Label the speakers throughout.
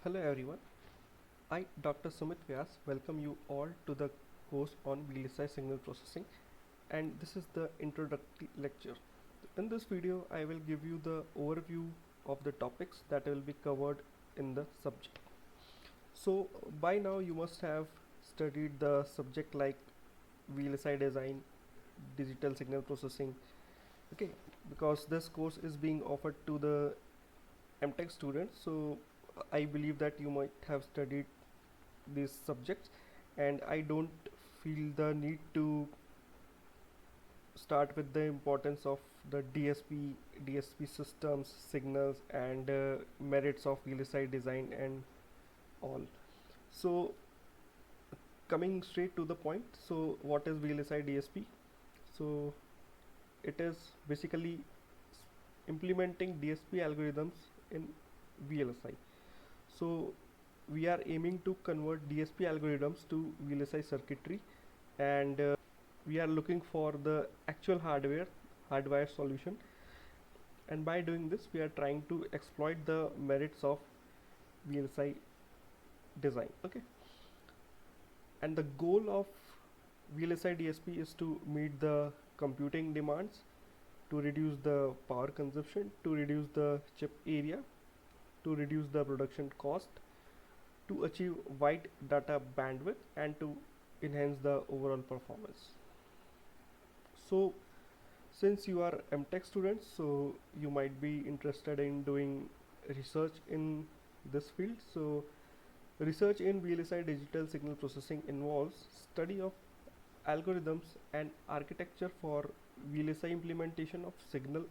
Speaker 1: Hello everyone, I Dr. Sumit Vyas welcome you all to the course on VLSI signal processing, and this is the introductory lecture. In this video I will give you the overview of the topics that will be covered in the subject. So by now you must have studied the subject like VLSI design, digital signal processing, okay, because this course is being offered to the MTech students, so I believe that you might have studied these subjects, and I don't feel the need to start with the importance of the DSP systems, signals, and merits of VLSI design and all. So coming straight to the point, so what is VLSI DSP? So it is basically implementing DSP algorithms in VLSI. So we are aiming to convert DSP algorithms to VLSI circuitry, and we are looking for the actual hardware solution, and by doing this we are trying to exploit the merits of VLSI design. Okay, and the goal of VLSI DSP is to meet the computing demands, to reduce the power consumption, to reduce the chip area, to reduce the production cost, to achieve wide data bandwidth, and to enhance the overall performance. So since you are MTech students, so you might be interested in doing research in this field. So research in VLSI digital signal processing involves study of algorithms and architecture for VLSI implementation of signal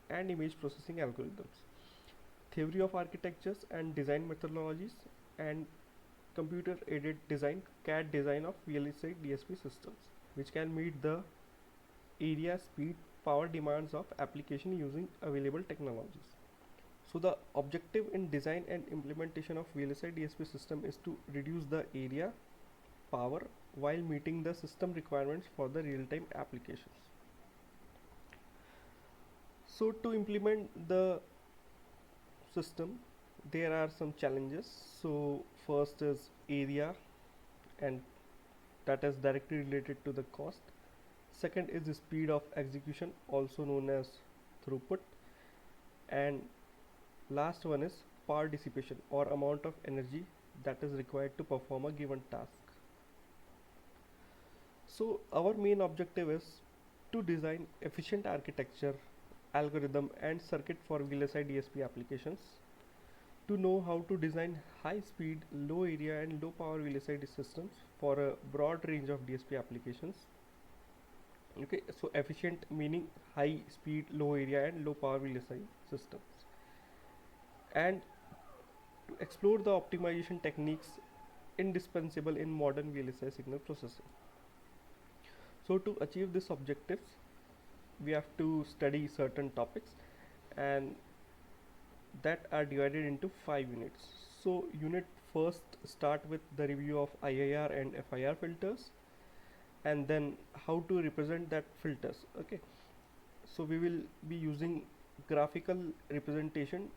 Speaker 1: and image processing algorithms, theory of architectures and design methodologies, and computer aided design CAD design of VLSI DSP systems, which can meet the area, speed, power demands of application using available technologies. So the objective in design and implementation of VLSI DSP system is to reduce the area, power, while meeting the system requirements for the real-time applications. So to implement the system, there are some challenges. So first is area, and that is directly related to the cost. Second is the speed of execution, also known as throughput, and last one is power dissipation, or amount of energy that is required to perform a given task. So our main objective is to design efficient architecture, algorithm, and circuit for VLSI DSP applications, to know how to design high speed, low area, and low power VLSI systems for a broad range of DSP applications. Okay, so efficient meaning high speed, low area, and low power VLSI systems, and to explore the optimization techniques indispensable in modern VLSI signal processing. So to achieve these objectives, we have to study certain topics, and that are divided into 5 units. So unit first start with the review of IIR and FIR filters, and then how to represent that filters. Okay, so we will be using graphical representation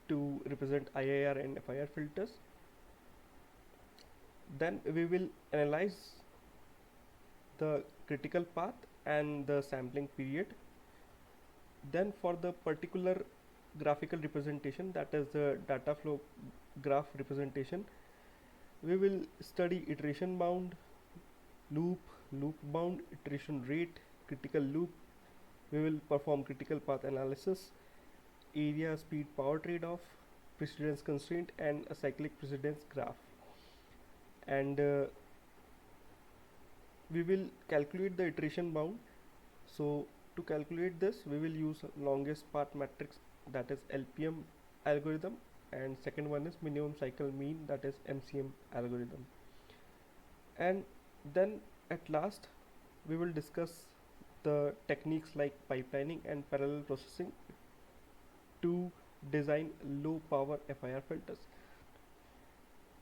Speaker 1: to represent IIR and FIR filters. Then we will analyze the critical path and the sampling period. Then for the particular graphical representation, that is the data flow graph representation, we will study iteration bound, loop, loop bound, iteration rate, critical loop. We will perform critical path analysis, area, speed, power trade-off, precedence constraint, and a cyclic precedence graph. And we will calculate the iteration bound. So to calculate this, we will use longest path matrix, that is LPM algorithm, and second one is minimum cycle mean, that is MCM algorithm. And then at last we will discuss the techniques like pipelining and parallel processing to design low power FIR filters.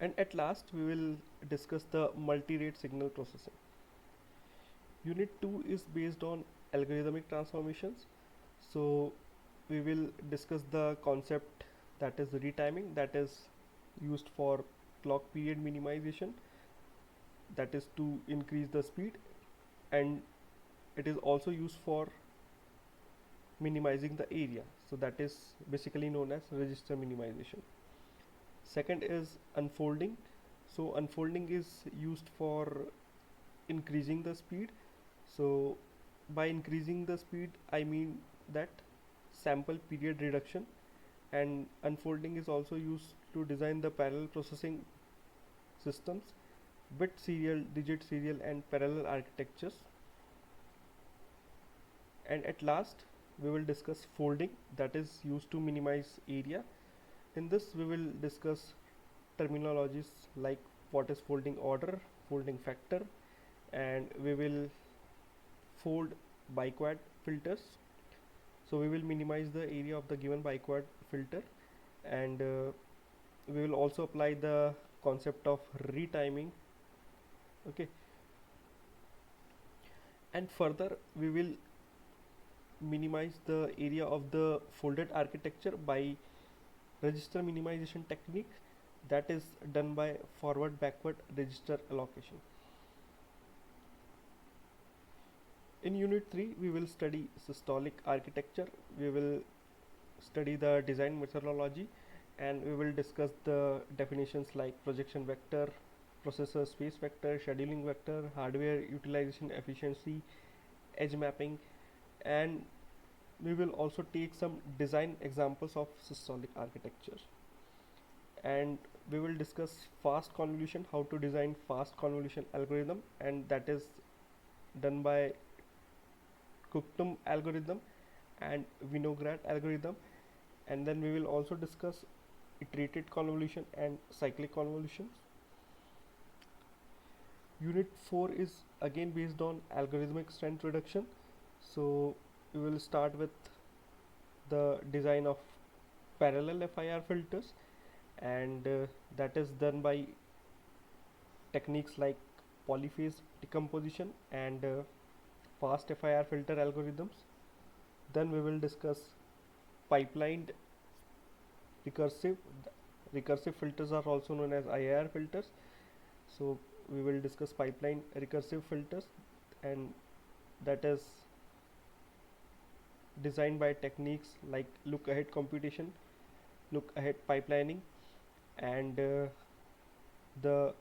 Speaker 1: And at last we will discuss the multi-rate signal processing. Unit 2 is based on algorithmic transformations. So we will discuss the concept, that is retiming, that is used for clock period minimization, that is to increase the speed, and it is also used for minimizing the area, so that is basically known as register minimization. Second is unfolding. So unfolding is used for increasing the speed. So by increasing the speed, I mean that sample period reduction. And unfolding is also used to design the parallel processing systems, bit serial, digit serial, and parallel architectures. And at last, we will discuss folding, that is used to minimize area. In this, we will discuss terminologies like what is folding order, folding factor, and we will fold biquad filters. So we will minimize the area of the given biquad filter, and we will also apply the concept of retiming. Okay, and further we will minimize the area of the folded architecture by register minimization technique, that is done by forward backward register allocation. In unit 3 we will study systolic architecture, we will study the design methodology, and we will discuss the definitions like projection vector, processor space vector, scheduling vector, hardware utilization efficiency, edge mapping, and we will also take some design examples of systolic architecture. And we will discuss fast convolution, how to design fast convolution algorithm, and that is done by Kuptum algorithm and Vinograd algorithm. And then we will also discuss iterated convolution and cyclic convolutions. Unit 4 is again based on algorithmic strength reduction. So we will start with the design of parallel FIR filters, and that is done by techniques like polyphase decomposition and fast FIR filter algorithms. Then we will discuss pipelined recursive. Recursive filters are also known as IIR filters. So we will discuss pipeline recursive filters, and that is designed by techniques like look ahead computation, look ahead pipelining, and the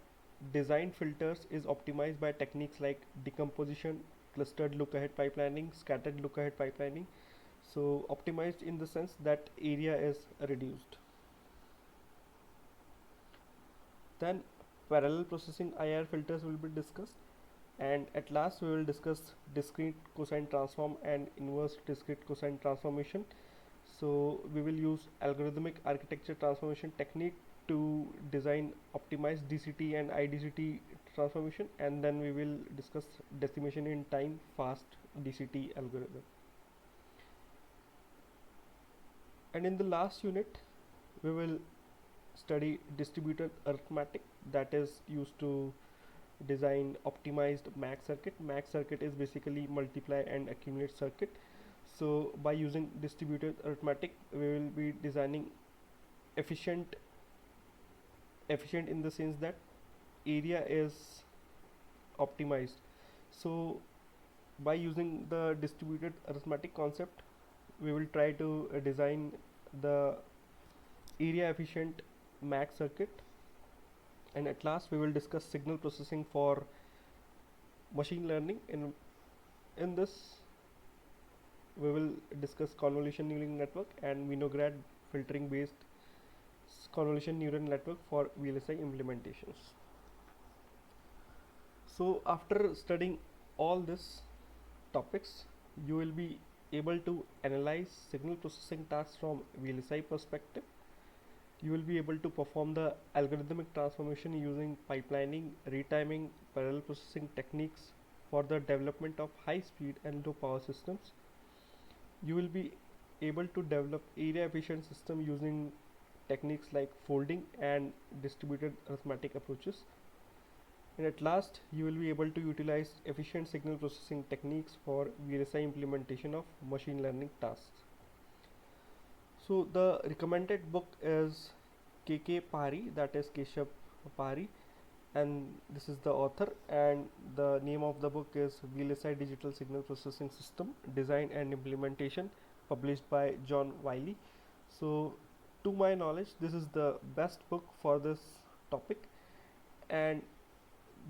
Speaker 1: designed filters is optimized by techniques like decomposition, clustered look ahead pipelining, scattered look ahead pipelining. So optimized in the sense that area is reduced. Then parallel processing IR filters will be discussed, and at last we will discuss discrete cosine transform and inverse discrete cosine transformation. So we will use algorithmic architecture transformation technique to design optimized DCT and IDCT transformation, and then we will discuss decimation in time fast DCT algorithm. And in the last unit we will study distributed arithmetic, that is used to design optimized max circuit. Max circuit is basically multiply and accumulate circuit. So by using distributed arithmetic we will be designing efficient in the sense that area is optimized. So by using the distributed arithmetic concept we will try to design the area efficient max circuit. And at last we will discuss signal processing for machine learning. In this we will discuss convolution neural network and Vinograd filtering based convolution neural network for VLSI implementations. So after studying all these topics you will be able to analyze signal processing tasks from VLSI perspective. You will be able to perform the algorithmic transformation using pipelining, retiming, parallel processing techniques for the development of high speed and low power systems. You will be able to develop area efficient system using techniques like folding and distributed arithmetic approaches. And at last you will be able to utilize efficient signal processing techniques for VLSI implementation of machine learning tasks. So the recommended book is KK Pari, that is Keshav Pari, and this is the author. And the name of the book is VLSI Digital Signal Processing System Design and Implementation, published by John Wiley. So, to my knowledge, this is the best book for this topic, and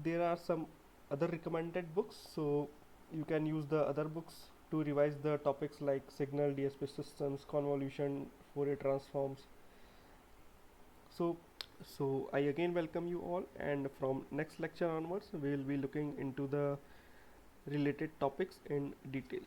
Speaker 1: there are some other recommended books, so you can use the other books to revise the topics like signal, DSP systems, convolution, Fourier transforms. So so I again welcome you all, and from next lecture onwards we will be looking into the related topics in detail.